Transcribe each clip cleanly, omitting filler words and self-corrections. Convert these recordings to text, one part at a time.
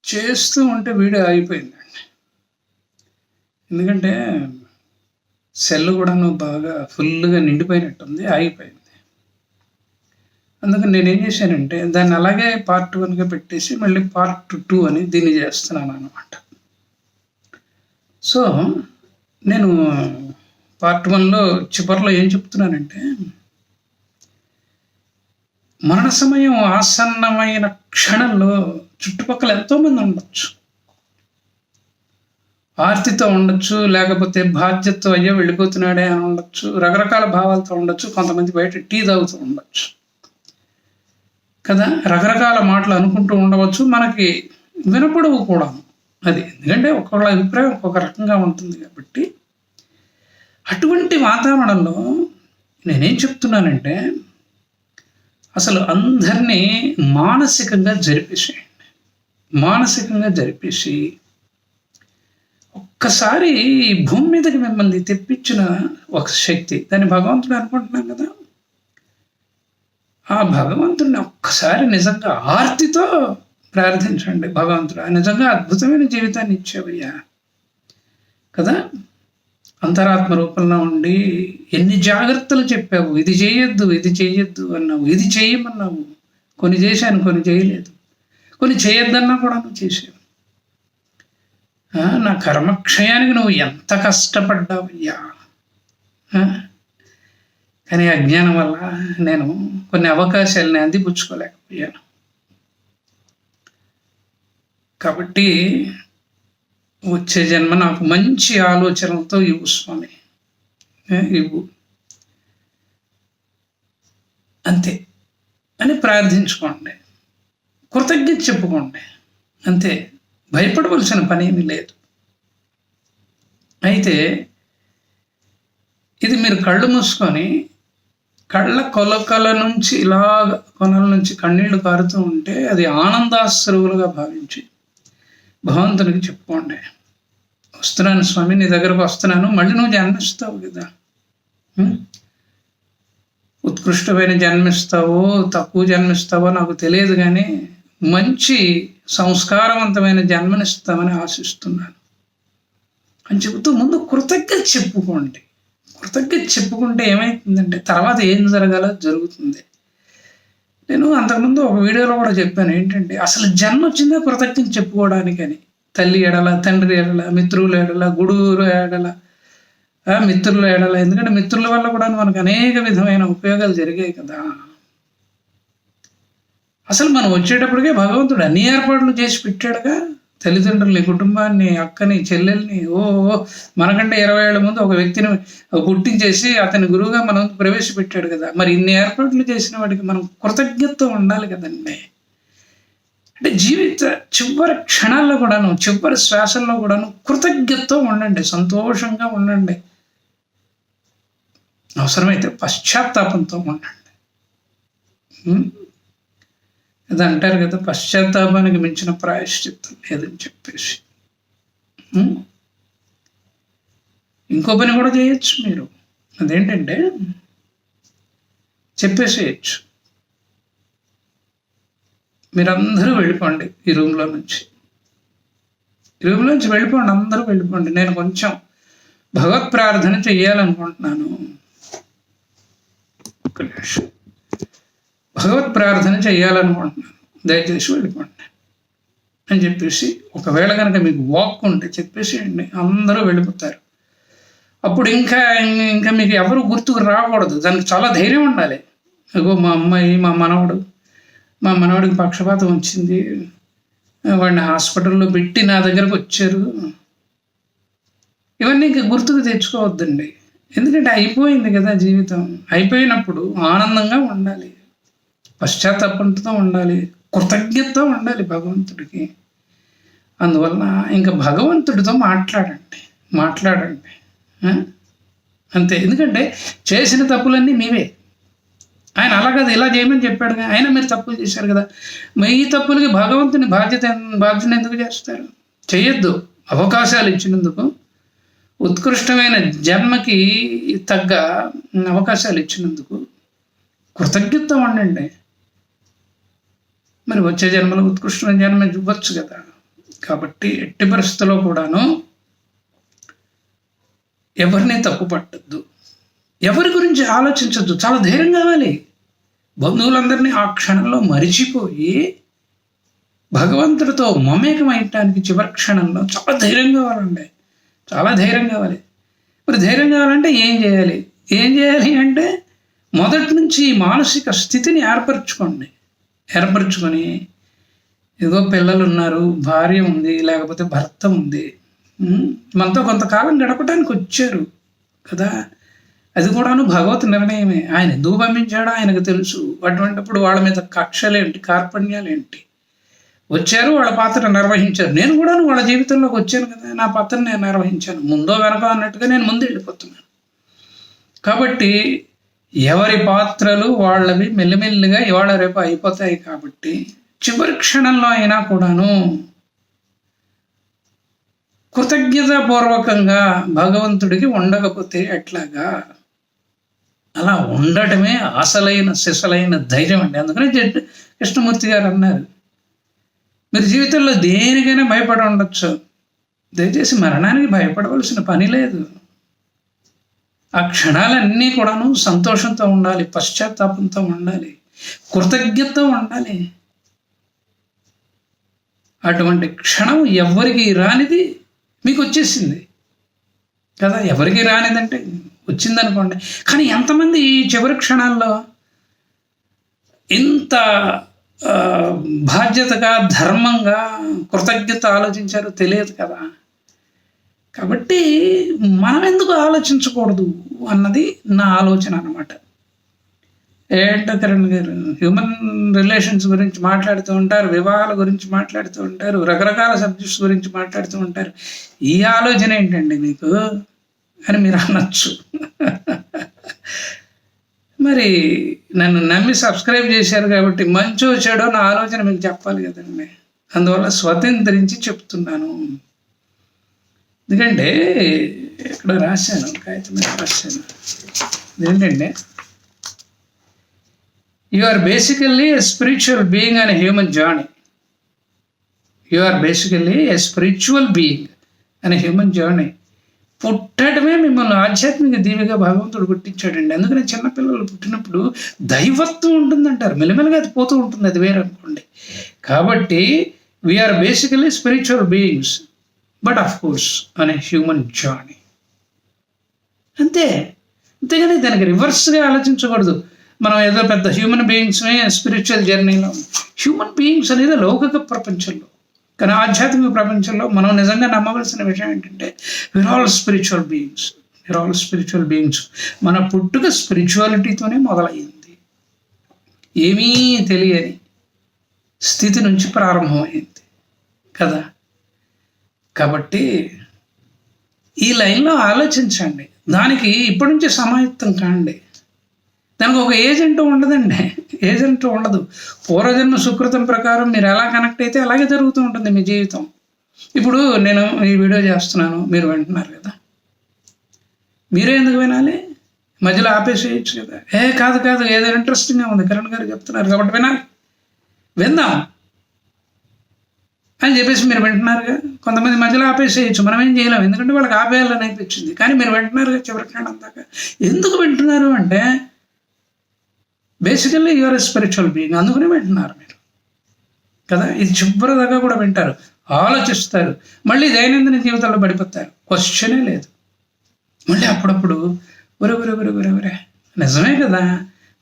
చేస్తూ ఉంటే వీడియో ఆగిపోయిందండి. ఎందుకంటే సెల్ కూడాను బాగా ఫుల్గా నిండిపోయినట్టుంది, ఆగిపోయింది. అందుకని నేనేం చేశానంటే దాన్ని అలాగే పార్ట్ 1గా పెట్టేసి మళ్ళీ పార్ట్ 2 అని దీన్ని చేస్తున్నాను అనమాట. సో నేను పార్ట్ 1లో చివరిలో ఏం చెప్తున్నానంటే, మరణ సమయం ఆసన్నమైన క్షణంలో చుట్టుపక్కల ఎంతోమంది ఉండొచ్చు. ఆర్తితో ఉండొచ్చు, లేకపోతే బాధ్యతతో అయ్యో వెళ్ళిపోతున్నాడే అని ఉండొచ్చు, రకరకాల భావాలతో ఉండొచ్చు, కొంతమంది బయట టీ తాగుతూ ఉండొచ్చు కదా, రకరకాల మాటలు అనుకుంటూ ఉండవచ్చు, మనకి వినపడవు కూడా. అది ఎందుకంటే ఒక్కొక్క అభిప్రాయం ఒక్కొక్క రకంగా ఉంటుంది కాబట్టి అటువంటి వాతావరణంలో నేనేం చెప్తున్నానంటే, అసలు అందరినీ మానసికంగా జరిపేసి ఒక్కసారి భూమి మీదకి మిమ్మల్ని తెప్పించిన ఒక శక్తి, దాన్ని భగవంతుడు అనుకుంటున్నాం కదా, ఆ భగవంతుడిని ఒక్కసారి నిజంగా ఆర్తితో ప్రార్థించండి. భగవంతుడు నిజంగా అద్భుతమైన జీవితాన్ని ఇచ్చావయ్యా కదా, అంతరాత్మ రూపంలో ఉండి ఎన్ని జాగ్రత్తలు చెప్పావు, ఇది చేయొద్దు అన్నావు, ఇది చేయమన్నావు, కొన్ని చేశాను, కొన్ని చేయలేదు, కొన్ని చేయొద్దన్నా కూడా నువ్వు చేసావు. నా కర్మక్షయానికి నువ్వు ఎంత కష్టపడ్డావయ్యా. కానీ అజ్ఞానం వల్ల నేను కొన్ని అవకాశాలని అందిపుచ్చుకోలేకపోయాను. కాబట్టి వచ్చే జన్మ నాకు మంచి ఆలోచనలతో ఇవ్వు స్వామి, ఇవ్వు అంతే అని ప్రార్థించుకోండి, కృతజ్ఞత చెప్పుకోండి, అంతే. భయపడవలసిన పని ఏమీ లేదు. అయితే ఇది మీరు కళ్ళు మూసుకొని కళ్ళ కొలకల నుంచి ఇలాగ కొనల నుంచి కన్నీళ్లు కారుతూ ఉంటే అది ఆనందాశ్రువులుగా భావించి భగవంతునికి చెప్పుకోండి, వస్తున్నాను స్వామి, నీ దగ్గరకు వస్తున్నాను, మళ్ళీ నువ్వు జన్మిస్తావు కదా, ఉత్కృష్టమైన జన్మిస్తావో తక్కువ జన్మిస్తావో నాకు తెలియదు, కానీ మంచి సంస్కారవంతమైన జన్మనిస్తామని ఆశిస్తున్నాను అని చెబుతూ ముందు కృతజ్ఞత చెప్పుకోండి. కృతజ్ఞత చెప్పుకుంటే ఏమవుతుందంటే తర్వాత ఏం జరగాలో జరుగుతుంది. నేను అంతకుముందు ఒక వీడియోలో కూడా చెప్పాను ఏంటంటే, అసలు జన్మ వచ్చిందే కృతజ్ఞత చెప్పుకోవడానికని. తల్లి ఎడల, తండ్రి ఎడల, మిత్రుల ఎడల, గురువుల ఎడల, మిత్రుల ఎడల. ఎందుకంటే మిత్రుల వల్ల కూడా మనకు అనేక విధమైన ఉపయోగాలు జరిగాయి కదా. అసలు మనం వచ్చేటప్పటికే భగవంతుడు అన్ని ఏర్పాట్లు చేసి పెట్టాడుగా. తల్లిదండ్రుల్ని, కుటుంబాన్ని, అక్కని, చెల్లెల్ని, మనకంటే 20 ఏళ్ల ముందు ఒక వ్యక్తిని పుట్టించేసి అతని గురువుగా మనం ప్రవేశపెట్టాడు కదా. మరి ఇన్ని ఏర్పాట్లు చేసిన వాడికి మనం కృతజ్ఞతతో ఉండాలి కదండి. అంటే జీవిత చివరి క్షణాల్లో కూడాను, చివరి శ్వాసల్లో కూడాను కృతజ్ఞతతో ఉండండి, సంతోషంగా ఉండండి, అవసరమైతే పశ్చాత్తాపంతో ఉండండి. అది అంటారు కదా, పశ్చాత్తాపానికి మించిన ప్రాయశ్చిత్తం లేదని చెప్పేసి. ఇంకో పని కూడా చేయొచ్చు మీరు. అదేంటంటే చెప్పేసేయచ్చు, మీరందరూ వెళ్ళిపోండి ఈ రూమ్లో నుంచి వెళ్ళిపోండి, అందరూ వెళ్ళిపోండి, నేను కొంచెం భగవత్ ప్రార్థన చెయ్యాలనుకుంటున్నాను, భగవత్ ప్రార్థన చెయ్యాలనుకుంటున్నాను, దయచేసి వెళ్ళిపోండి అని చెప్పేసి, ఒకవేళ కనుక మీకు వాక్ ఉంటే చెప్పేసేయండి, అందరూ వెళ్ళిపోతారు. అప్పుడు ఇంకా మీకు ఎవరు గుర్తుకు రాకూడదు. దానికి చాలా ధైర్యం ఉండాలి. అగో మా అమ్మాయి, మా మనవడికి పక్షపాతం వచ్చింది, వాడిని హాస్పిటల్లో పెట్టి నా దగ్గరకు వచ్చారు, ఇవన్నీ ఇంకా గుర్తుకు తెచ్చుకోవద్దండి. ఎందుకంటే అయిపోయింది కదా జీవితం. అయిపోయినప్పుడు ఆనందంగా ఉండాలి, పశ్చాత్తాపంతో ఉండాలి, కృతజ్ఞతతో ఉండాలి భగవంతుడికి. అందువలన ఇంకా భగవంతుడితో మాట్లాడండి అంతే. ఎందుకంటే చేసిన తప్పులన్నీ మీవే. ఆయన అలా కదా ఇలా చేయమని చెప్పాడు కదా, ఆయన మీరు తప్పులు చేశారు కదా, మీ తప్పులకి భగవంతుని బాధ్యత ఎందుకు చేస్తారు? చేయొద్దు. అవకాశాలు ఇచ్చినందుకు, ఉత్కృష్టమైన జన్మకి తగ్గ అవకాశాలు ఇచ్చినందుకు కృతజ్ఞత ఉండండి. మరి వచ్చే జన్మలో ఉత్కృష్టమైన జన్మ ఇవ్వచ్చు కదా, కాబట్టి ఎట్టి పరిస్థితుల్లో కూడాను ఎవరిని తప్పు పట్టద్దు, ఎవరి గురించి ఆలోచించద్దు. చాలా ధైర్యం కావాలి. బంధువులందరినీ ఆ క్షణంలో మరిచిపోయి భగవంతుడితో మమేకమయ్యటానికి చివరి క్షణంలో చాలా ధైర్యం కావాలండి, చాలా ధైర్యం కావాలి. మరి ధైర్యం కావాలంటే ఏం చేయాలి? ఏం చేయాలి అంటే మొదటి నుంచి మానసిక స్థితిని ఏర్పరచుకొని ఏదో పిల్లలు ఉన్నారు, భార్య ఉంది, లేకపోతే భర్త ఉంది, మనతో కొంతకాలం గడపడానికి వచ్చారు కదా, అది కూడాను భగవత్ నిర్ణయమే. ఆయన ఎందుకు పంపించాడో ఆయనకు తెలుసు. అటువంటిప్పుడు వాళ్ళ మీద కక్షలేంటి, కార్పణ్యాలేంటి? వచ్చారు, వాళ్ళ పాత్ర నిర్వహించారు. నేను కూడా వాళ్ళ జీవితంలోకి వచ్చాను కదా, నా పాత్రను నేను నిర్వహించాను. ముందో వెనక అన్నట్టుగా నేను ముందు వెళ్ళిపోతున్నాను. కాబట్టి ఎవరి పాత్రలు వాళ్ళవి మెల్లిమెల్లిగా ఇవాళ రేపు అయిపోతాయి. కాబట్టి చివరి క్షణంలో అయినా కూడాను కృతజ్ఞతాపూర్వకంగా భగవంతుడికి ఉండకపోతే ఎట్లాగా? అలా ఉండటమే అసలైన సిసలైన ధైర్యం అండి. అందుకనే కృష్ణమూర్తి గారు అన్నారు, మీరు జీవితంలో దేనికైనా భయపడి ఉండొచ్చు, దయచేసి మరణానికి భయపడవలసిన పని లేదు. ఆ క్షణాలన్నీ కూడాను సంతోషంతో ఉండాలి, పశ్చాత్తాపంతో ఉండాలి, కృతజ్ఞతతో ఉండాలి. అటువంటి క్షణం ఎవరికి రానిది మీకు వచ్చేసింది కదా. ఎవరికి రానిదంటే వచ్చిందనుకోండి. కానీ ఎంతమంది ఈ చివరి క్షణాల్లో ఇంత బాధ్యతగా, ధర్మంగా, కృతజ్ఞత ఆలోచించారో తెలియదు కదా. కాబట్టి మనం ఎందుకు ఆలోచించకూడదు అన్నది నా ఆలోచన అన్నమాట. ఏంటో కిరణ్ గారు హ్యూమన్ రిలేషన్స్ గురించి మాట్లాడుతూ ఉంటారు, వివాహాల గురించి మాట్లాడుతూ ఉంటారు, రకరకాల సబ్జెక్ట్స్ గురించి మాట్లాడుతూ ఉంటారు. ఈ ఆలోచన ఏంటండి మీకు అని మీరు అనొచ్చు. మరి నన్ను నమ్మి సబ్స్క్రైబ్ చేశారు కాబట్టి మంచో చెడో నా ఆలోచన మీకు చెప్పాలి కదండి. అందువల్ల స్వతంత్రించి చెప్తున్నాను. ఎందుకంటే ఇక్కడ రాశాను, కాగితం మీద రాశాను. ఏంటంటే you are basically a spiritual being on a human journey. You are basically a spiritual being on a human journey. పుట్టడమే మిమ్మల్ని ఆధ్యాత్మిక దీవిగా భగవంతుడు పుట్టించాడండి. అందుకని చిన్నపిల్లలు పుట్టినప్పుడు దైవత్వం ఉంటుందంటారు, మెల్లమెల్లగా అది పోతూ ఉంటుంది, అది వేరే అనుకోండి. కాబట్టి we are basically spiritual beings, but of course on a human journey. అంతేగాని దానికి రివర్స్గా ఆలోచించకూడదు. మనం ఏదో పెద్ద హ్యూమన్ బీయింగ్స్మే స్పిరిచువల్ జర్నీలో. హ్యూమన్ బీయింగ్స్ అనేది లౌకిక ప్రపంచంలో, కానీ ఆధ్యాత్మిక ప్రపంచంలో మనం నిజంగా నమ్మవలసిన విషయం ఏంటంటే వీఆర్ ఆల్ స్పిరిచువల్ బీయింగ్స్. మన పుట్టుక స్పిరిచువాలిటీతోనే మొదలయ్యింది. ఏమీ తెలియని స్థితి నుంచి ప్రారంభమైంది కదా. కాబట్టి ఈ లైన్లో ఆలోచించండి. దానికి ఇప్పటి నుంచే సమాయత్తం కాండి. దానికి ఒక ఏజెంట్ ఉండదండి, ఏజెంట్ ఉండదు. పూర్వజన్మ సుకృతం ప్రకారం మీరు ఎలా కనెక్ట్ అయితే అలాగే జరుగుతూ ఉంటుంది మీ జీవితం. ఇప్పుడు నేను ఈ వీడియో చేస్తున్నాను, మీరు వింటున్నారు కదా, మీరే ఎందుకు వినాలి? మధ్యలో ఆపేసేయచ్చు కదా. కాదు ఏదో ఇంట్రెస్టింగ్గా ఉంది, కిరణ్ గారు చెప్తున్నారు కాబట్టి వినాలి, విందాం అని చెప్పేసి మీరు వింటున్నారుగా. కొంతమంది మధ్యలో ఆపేసేయచ్చు, మనం ఏం చేయలేము, ఎందుకంటే వాళ్ళకి ఆపేయాలని అనిపించింది. కానీ మీరు వింటున్నారుగా చివరికి అందాక. ఎందుకు వింటున్నారు అంటే basically you are a spiritual being, అందుకనే వింటున్నారు మీరు కదా. ఇది చివరి దాకా కూడా వింటారు, ఆలోచిస్తారు, మళ్ళీ దైనందిన జీవితంలో పడిపోతారు, క్వశ్చనే లేదు. మళ్ళీ అప్పుడప్పుడు ఒరే నిజమే కదా,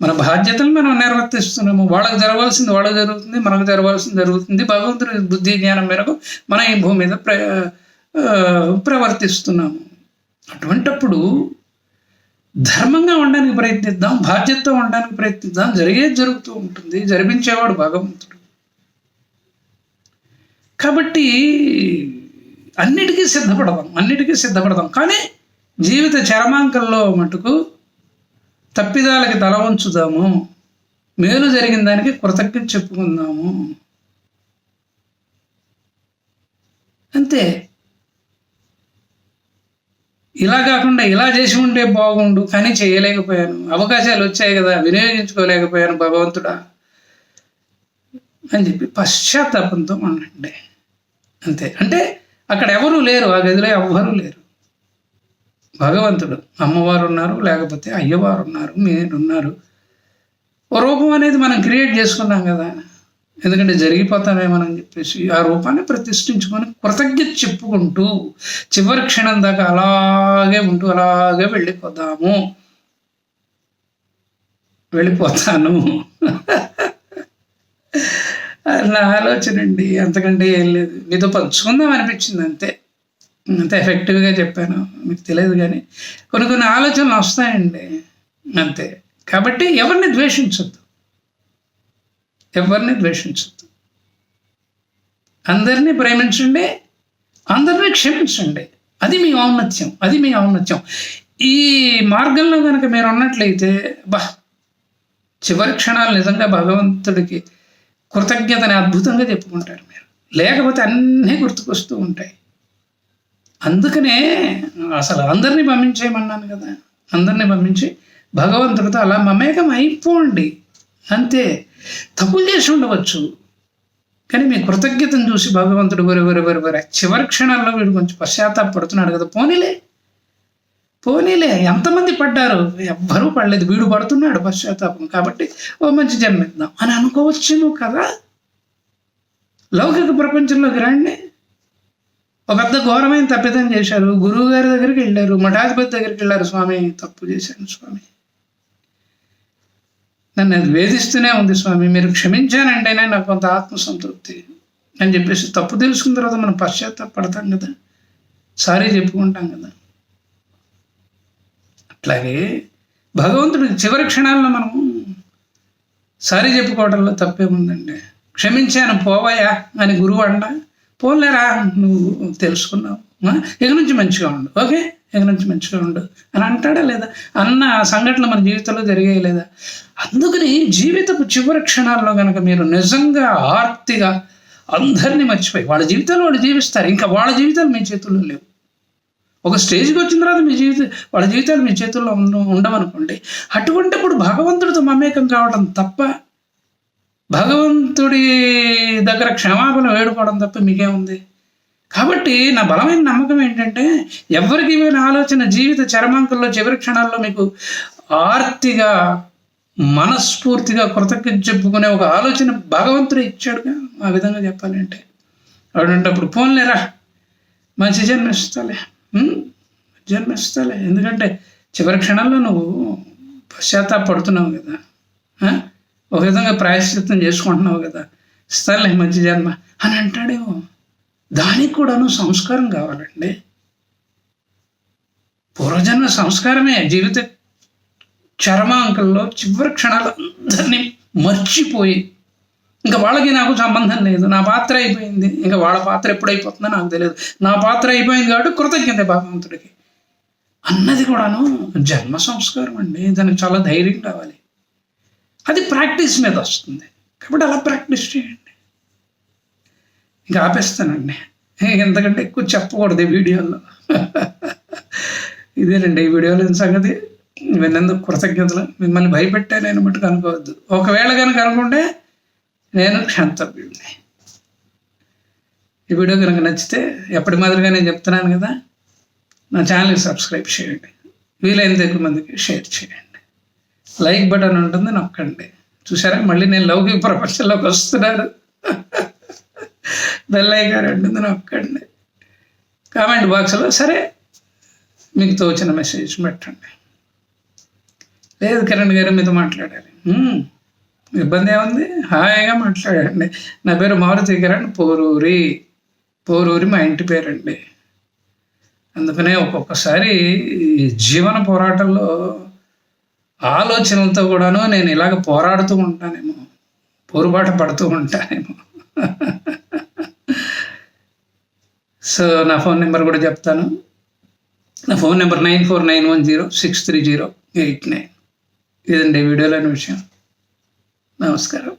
మన బాధ్యతలు మనం నిర్వర్తిస్తున్నాము. వాళ్ళకి జరగవలసింది వాళ్ళకి జరుగుతుంది, మనకు జరగవలసింది జరుగుతుంది. భగవంతుడి బుద్ధి జ్ఞానం మేరకు మనం ఈ భూమి మీద ప్రవర్తిస్తున్నాము. అటువంటప్పుడు ధర్మంగా ఉండడానికి ప్రయత్నిద్దాం, బాధ్యతతో ఉండడానికి ప్రయత్నిద్దాం. జరిగేది జరుగుతూ ఉంటుంది, జరిపించేవాడు భగవంతుడు. కాబట్టి అన్నిటికీ సిద్ధపడదాం. కానీ జీవిత చరమాంకంలో మటుకు తప్పిదాలకి తల వంచుదాము, మేలు జరిగిన దానికి కృతజ్ఞత చెప్పుకుందాము. అంతే. ఇలా కాకుండా ఇలా చేసి ఉంటే బాగుండు, కానీ చేయలేకపోయాను, అవకాశాలు వచ్చాయి కదా వినియోగించుకోలేకపోయాను భగవంతుడా అని చెప్పి పశ్చాత్తాపంతో ఉండండి. అంతే. అంటే అక్కడ ఎవరూ లేరు, ఆ గదిలో ఎవ్వరూ లేరు. భగవంతుడు, అమ్మవారు ఉన్నారు, లేకపోతే అయ్యవారు ఉన్నారు, మీరున్నారు. ఓ రూపం అనేది మనం క్రియేట్ చేసుకున్నాం కదా, ఎందుకంటే జరిగిపోతామేమని చెప్పేసి ఆ రూపాన్ని ప్రతిష్ఠించుకొని కృతజ్ఞత చెప్పుకుంటూ చివరి క్షణం దాకా అలాగే ఉంటూ అలాగే వెళ్ళిపోతాను నా ఆలోచన అండి. అంతకంటే ఏం లేదు, మీతో పంచుకుందాం అనిపించింది అంతే. అంత ఎఫెక్టివ్గా చెప్పాను మీకు తెలియదు, కానీ కొన్ని ఆలోచనలు వస్తాయండి అంతే. కాబట్టి ఎవరిని ద్వేషించొద్దు, అందరినీ ప్రేమించండి, అందరినీ క్షమించండి. అది మీ ఔన్నత్యం. ఈ మార్గంలో కనుక మీరు ఉన్నట్లయితే చివరి క్షణాలు నిజంగా భగవంతుడికి కృతజ్ఞతని అద్భుతంగా చెప్పుకుంటారు మీరు. లేకపోతే అన్నీ గుర్తుకొస్తూ ఉంటాయి. అందుకనే అసలు అందరినీ పంపించేయమన్నాను కదా, అందరినీ పంపించి భగవంతుడితో అలా మమేకం అయిపోండి అంతే. తప్పులు చేసి ఉండవచ్చు, కానీ మీ కృతజ్ఞతను చూసి భగవంతుడు వరే చివరి క్షణాల్లో వీడు కొంచెం పశ్చాత్తాపడుతున్నాడు కదా, పోనీలే ఎంతమంది పడ్డారు, ఎవ్వరూ పడలేదు, వీడు పడుతున్నాడు పశ్చాత్తాపం, కాబట్టి ఓ మంచి జన్మిద్దాం అని అనుకోవచ్చేమో కదా. లౌకిక ప్రపంచంలోకి రండి. ఒక పెద్ద ఘోరమైన తప్పిదం చేశారు, గురువు గారి దగ్గరికి వెళ్ళారు, మఠాధిపతి దగ్గరికి వెళ్ళారు, స్వామి తప్పు చేశాను స్వామి, నన్ను అది వేధిస్తూనే ఉంది స్వామి, మీరు క్షమించానంటేనే నాకు కొంత ఆత్మసంతృప్తి అని చెప్పేసి తప్పు తెలుసుకున్న తర్వాత మనం పశ్చాత్తాపడతాం కదా, సారీ చెప్పుకుంటాం కదా. అట్లాగే భగవంతుడికి చివరి క్షణాల్లో మనం సారీ చెప్పుకోవడంలో తప్పేముందండి. క్షమించాను పోవయ్యా అని గురువు పోలేరా నువ్వు తెలుసుకున్నావు, ఇక నుంచి మంచిగా ఉండు, ఓకే ఇక నుంచి మంచిగా ఉండు అని అంటాడా లేదా? అన్న సంఘటనలు మన జీవితంలో జరిగాయి లేదా? అందుకని జీవితపు చివరి క్షణాల్లో కనుక మీరు నిజంగా ఆర్తిగా అందరినీ మర్చిపోయి వాళ్ళ జీవితాలు వాళ్ళు జీవిస్తారు, ఇంకా వాళ్ళ జీవితాలు మీ చేతుల్లో లేవు. ఒక స్టేజ్కి వచ్చిన తర్వాత వాళ్ళ జీవితాలు మీ చేతుల్లో ఉండవనుకోండి. అటువంటిప్పుడు భగవంతుడితో మమేకం కావడం తప్ప, భగవంతుడి దగ్గర క్షమాపణ వేడుకోవడం తప్ప మీకేముంది? కాబట్టి నా బలమైన నమ్మకం ఏంటంటే, ఎవరికి ఇవ్వని ఆలోచన జీవిత చరమాంకంలో చివరి క్షణాల్లో మీకు ఆర్తిగా మనస్ఫూర్తిగా కృతజ్ఞత చెప్పుకునే ఒక ఆలోచన భగవంతుడు ఇచ్చాడుగా. ఆ విధంగా చెప్పాలంటే అప్పుడు పోన్లేరా మంచి జన్మిస్తాలే, ఎందుకంటే చివరి క్షణాల్లో నువ్వు పశ్చాత్తాపడుతున్నావు కదా, ఒక విధంగా ప్రాయశ్చిత్తం చేసుకుంటున్నావు కదా, ఇస్తాలే మంచి జన్మ అని అంటాడేమో. దానికి కూడాను సంస్కారం కావాలండి. పూర్వజన్మ సంస్కారమే జీవిత చరమాంకంలో చివరి క్షణాలు అందరినీ మర్చిపోయి, ఇంకా వాళ్ళకి నాకు సంబంధం లేదు, నా పాత్ర అయిపోయింది, ఇంకా వాళ్ళ పాత్ర ఎప్పుడైపోతుందో నాకు తెలియదు, నా పాత్ర అయిపోయింది కాబట్టి కృతజ్ఞత భగవంతుడికి అన్నది కూడాను జన్మ సంస్కారం అండి. దానికి చాలా ధైర్యం కావాలి, అది ప్రాక్టీస్ మీద వస్తుంది. కాబట్టి అలా ప్రాక్టీస్ చేయండి. ఇంకా ఆపేస్తానండి, ఎంతకంటే ఎక్కువ చెప్పకూడదు ఈ వీడియోలో. ఇదేనండి ఈ వీడియోలో సంగతి. విన్నందుకు కృతజ్ఞతలు. మిమ్మల్ని భయపెట్టానని మటుకు అనుకోవద్దు. ఒకవేళ కనుక అనుకుంటే నేను క్షంతవ్యుడిని. ఈ వీడియో కనుక నచ్చితే ఎప్పటి మాదిరిగా నేను చెప్తున్నాను కదా, నా ఛానల్కి సబ్స్క్రైబ్ చేయండి, వీలైనంత ఎక్కువ మందికి షేర్ చేయండి, లైక్ బటన్ ఉంటుంది నొక్కండి. చూసారా మళ్ళీ నేను లౌకిక ప్రపంచంలోకి వస్తున్నాను. బెల్ ఐకాన్ ఉంటుంది నొక్కండి. కామెంట్ బాక్స్లో సరే మీకు తోచిన మెసేజ్ పెట్టండి. లేదు కిరణ్ గారు మీతో మాట్లాడాలి, ఇబ్బంది ఏముంది, హాయిగా మాట్లాడండి. నా పేరు మారుతి కిరణ్, పోరూరి మా ఇంటి పేరండి. అందుకనే ఒక్కొక్కసారి జీవన పోరాటంలో ఆలోచనలతో కూడాను నేను ఇలాగ పోరాడుతూ ఉంటానేమో, పోరుబాట పడుతూ ఉంటానేమో. సో నా ఫోన్ నెంబర్ కూడా చెప్తాను. నా ఫోన్ నెంబర్ 9491063089. ఇదండి వీడియోలోని విషయం. నమస్కారం.